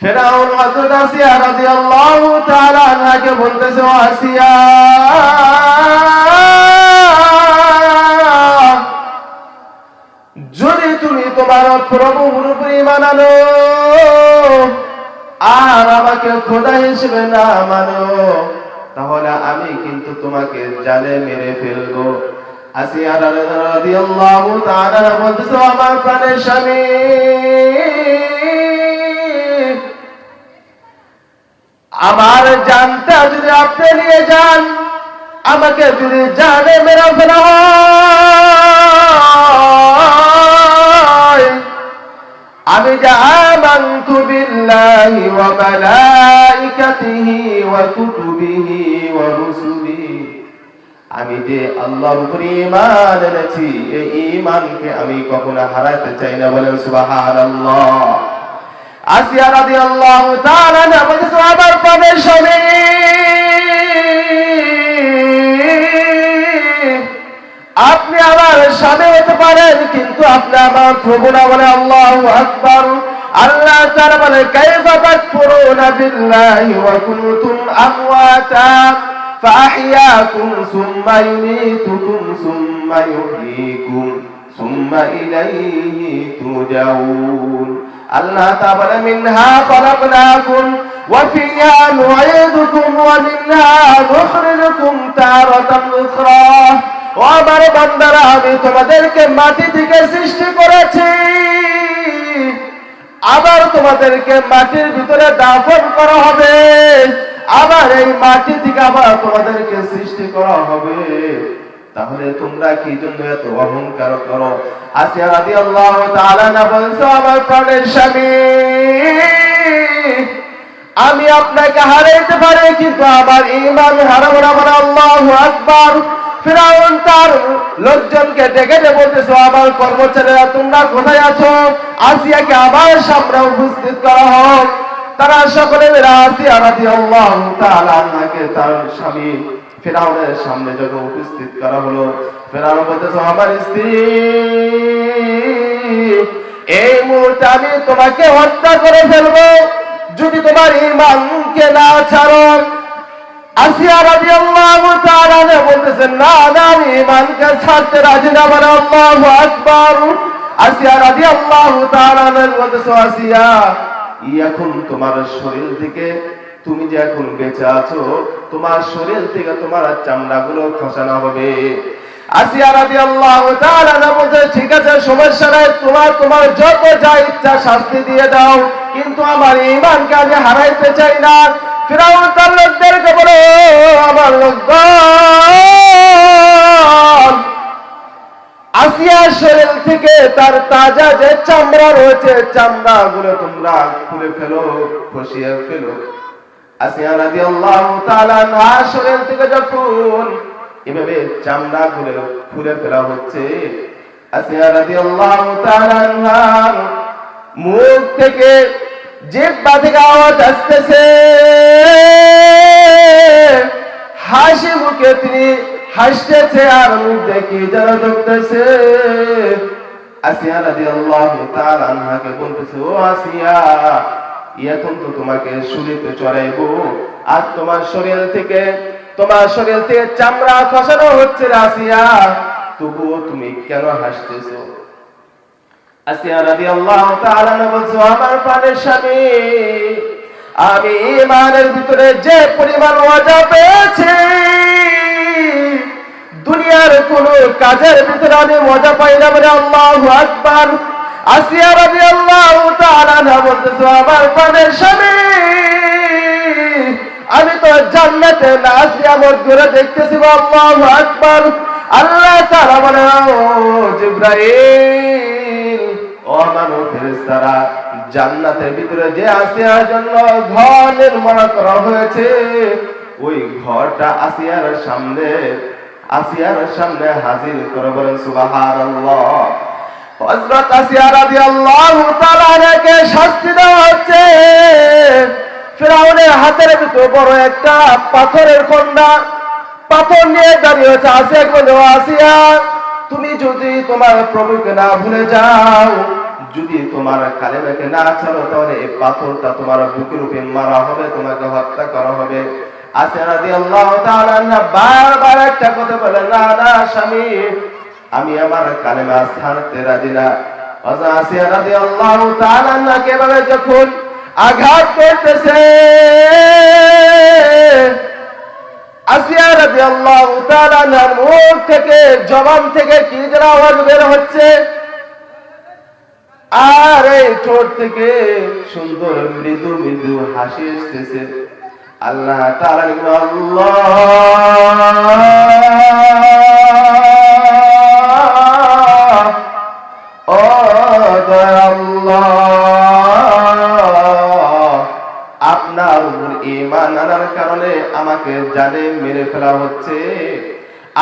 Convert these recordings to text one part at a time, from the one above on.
ফিরআউন হযরত আসিয়া রাদিয়াল্লাহু তাআলা আনহাকে বলতেছে, ও আসিয়া, যদি তুমি তোমার প্রভুর উপরে ঈমান আনো আর আমাকে খোদা হিসেবে না মানো, তাহলে আমি কিন্তু তোমাকে জানে মেরে ফেলবো। আসিয়া রাদিয়াল্লাহু তাআলা বলতেছে, আমার প্রাণের স্বামী, আমার জানটা যদি আপনি নিয়ে যান, আমাকে যদি জানে মেরে ফেলা হয়, আমি যে আমানতু বিল্লাহি ওয়া মালাইকাতিহি ওয়া কুতুবিহি ওয়া রুসুলিহি, আমি যে আল্লাহর উপরে ঈমান এনেছি, এই ঈমানকে আমি কখনো হারাতে চাই না। বলেন সুবহানাল্লাহ। আসিয়া রাদিয়াল্লাহু তাআলা বলতেছে, আমার প্রাণের স্বামী, আপনি আমার স্বামী হতে পারেন, কিন্তু আপনি আমার প্রভু না। বলে আল্লাহু আকবার। আল্লাহ তাআলা বলে, কাইফা তাকফুরুনা বিল্লাহি ওয়া কুনতুম আমওয়াতা ফাআহইয়াকুম সুম্মা ইউমীতুকুম সুম্মা ইউহয়ীকুম সুম্মা ইলাইহি তুরজাউন। আল্লাহ তাআলা বলে, মিনহা খলাকনাকুম ওয়া ফিহা নুঈদুকুম ওয়া মিনহা নুখরিজুকুম তারাতান উখরা। ও আমার বান্দারা, আমি তোমাদেরকে মাটি থেকে সৃষ্টি করেছি, আবার তোমাদেরকে মাটির ভিতরে দাফন করা হবে, আবার এই মাটি থেকে আবার তোমাদেরকে সৃষ্টি করা হবে। তাহলে তোমরা কি জন্য এত অহংকার করো? আসিয়া রাদিয়াল্লাহু তাআলা বলছো, আমার প্রাণের স্বামী, আমি আপনাকে হারাইতে পারি, কিন্তু আমার ঈমান হারাবো না। বলে আল্লাহু আকবার। ফিরআউন তার লোকজনকে ডেকে ডেকে বলতেছে, আমার কর্মচারীরা তোমরা কোথায় আছো? আসিয়াকে আবার সামনে উপস্থিত করা হোক। তারা সকলে মিলে আসিয়া রাদিয়াল্লাহু তাআলা আনহাকে তার স্বামী ফিরআউনের সামনে যখন উপস্থিত করা হলো, ফিরআউন বলতেছে, আমার স্ত্রী, এই মুহূর্তে আমি তোমাকে হত্যা করে ফেলবো যদি তোমার ঈমানকে না ছাড়ো। আসিয়া রাদিয়াল্লাহু তাআলা বলতেছেন, না না, আমি ঈমানকে ছাড়তে রাজি না। বলে আল্লাহু আকবার। আসিয়া রাদিয়াল্লাহু তাআলা বলতেছে, আসিয়া, এখন তোমার শরীর থেকে, তুমি যে এখন বেঁচে আছো, তোমার শরীর থেকে তোমার চামড়াগুলো খসানো হবে। আসিয়া রাদিয়াল্লাহু তাআলা বলছে, ঠিক আছে, সমস্যা নাই, তোমার যত যা ইচ্ছা শাস্তি দিয়ে দাও, কিন্তু আমার ঈমানকে আমি হারাইতে চাই না। ফিরআউন তার লোকদেরকে বলে, আমার লোকজন, আসিয়ার শরীর থেকে তার তাজা যে চামড়া রয়েছে, চামড়াগুলো তোমরা খুলে ফেলো, খসিয়ে ফেলো। আসিয়া রাদিয়াল্লাহু তাআলা আনহার শরীর থেকে যখন এভাবে চামড়া খুলে ফেলা হচ্ছে, আসিয়া রাদিয়াল্লাহু তাআলা আনহার মুখ থেকে, জিহ্বা থেকে আওয়াজ আসতেছে, হাসি মুখে তিনি হাসতেছে আর মুখ দেখি যারা দেখতেছে। আসিয়া রাদিয়াল্লাহু তাআলা আনহাকে বলতেছে, ও আসিয়া, এখন তো তোমাকে শুলিতে চড়াইবো, আর তোমার শরীর থেকে চামড়া খসানো হচ্ছে। আসিয়া, তবুও তুমি কেন হাসতেছো? আসিয়া রাদিয়াল্লাহু তাআলা বলছো, আমার প্রাণের স্বামী, আমি ঈমানের ভিতরে যে পরিমাণ মজা পেয়েছি, দুনিয়ার কোন কাজের ভিতরে আমি মজা পাই না। বলে আল্লাহু আকবার। আসিয়া রাদিয়াল্লাহু তাআলা বলতেছো, আমার প্রাণের স্বামী, আমি তো জান্নাতে নাচ নিয়ামত করে দেখতেছি। আল্লাহু আকবার। আল্লাহ তাআলা বলে, ও জিবরাইল, ও আমার ফেরেশতারা, জান্নাতের ভিতরে যে আসিয়ার জন্য ঘর নির্মাণ করা হয়েছে, ওই ঘরটা আসিয়ার সামনে হাজির করে। বলেন সুবহানাল্লাহ। হযরত আসিয়া রাদিয়াল্লাহু তাআলাকে শাস্তি দেওয়া হচ্ছে। ফিরআউনের হাতের ভিতর বড় একটা পাথরের খন্ডা, পাথর নিয়ে দাঁড়িয়ে আছে। আসিয়া বলে, আসিয়া, তুমি যদি তোমার প্রভুকে না ভুলে যাও, যদি তোমার কালেমাকে না ছাড়ো তাহলে এই পাথরটা তোমার বুকের উপরে মারা হবে, তোমাকে হত্যা করা হবে। আসিয়া রাদিয়াল্লাহু তাআলা আনহা বারবার একটা কথা বলে, না না স্বামী, আমি আমার কালেমা ছাড়তে রাজি না। হযরত আসিয়া রাদিয়াল্লাহু তাআলা আনহা এভাবে যখন আঘাত করতেছে, আসিয়া রাদিয়াল্লাহু তাআলা আনহার মুখ থেকে, জবান থেকে কি যেন আওয়াজ বের হচ্ছে, আর এই ঠোঁট থেকে সুন্দর মৃদু মৃদু হাসি আসতেছে। আল্লাহ তাআলা আল্লাহ ও দয়াল্লাহ, আপনার উপর ঈমান আনার কারণে আমাকে জানে মেরে ফেলা হচ্ছে,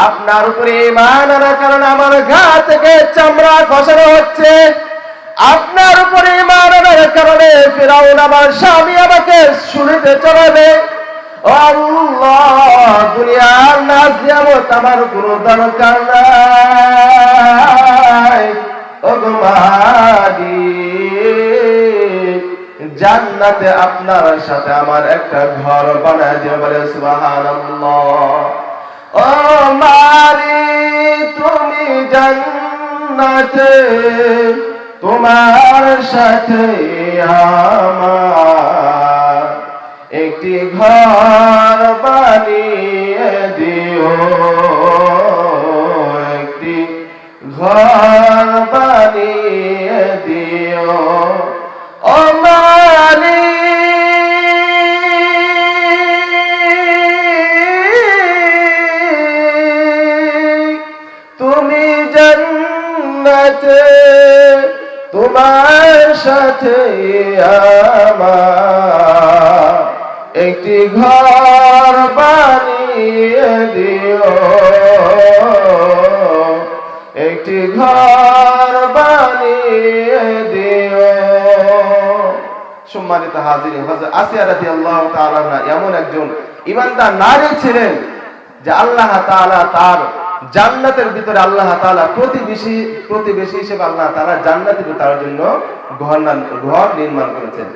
আপনার উপরে ঈমান আনার কারণে আমার গা থেকে চামড়া খসানো হচ্ছে, আপনার উপরে ঈমান আনার কারণে ফিরাউন আমার স্বামী আমাকে শুলিতে চড়াবে। ও আল্লাহ, দুনিয়ার নাজ নিয়ামত আমার কোনো দরকার নাই। ও গো মালিক, জান্নাতে আপনার সাথে আমার একটা ঘর বানায় দিও, বলে সুবহানাল্লাহ। ও মালিক, তুমি জান্নাতে তোমার সাথে আমার একটি ঘর বানিয়ে দিও, একটি ঘর বানিয়ে দিও। ও মালিক, তুমি জান্নাতে তোমার সাথে আমার একটি ঘর বানিয়ে দিও, একটি ঘর বানিয়ে দিও। সম্মানিত হাজিরিন, হযরত আসিয়া রাদিয়াল্লাহু তাআলা এমন একজন ঈমানদার নারী ছিলেন যে আল্লাহ তাআলা তার জান্নাতের ভিতরে আল্লাহ তাআলা প্রতিবেশী হিসেবে আল্লাহ তাআলা জান্নাতের তার জন্য ঘর নির্মাণ করেছেন।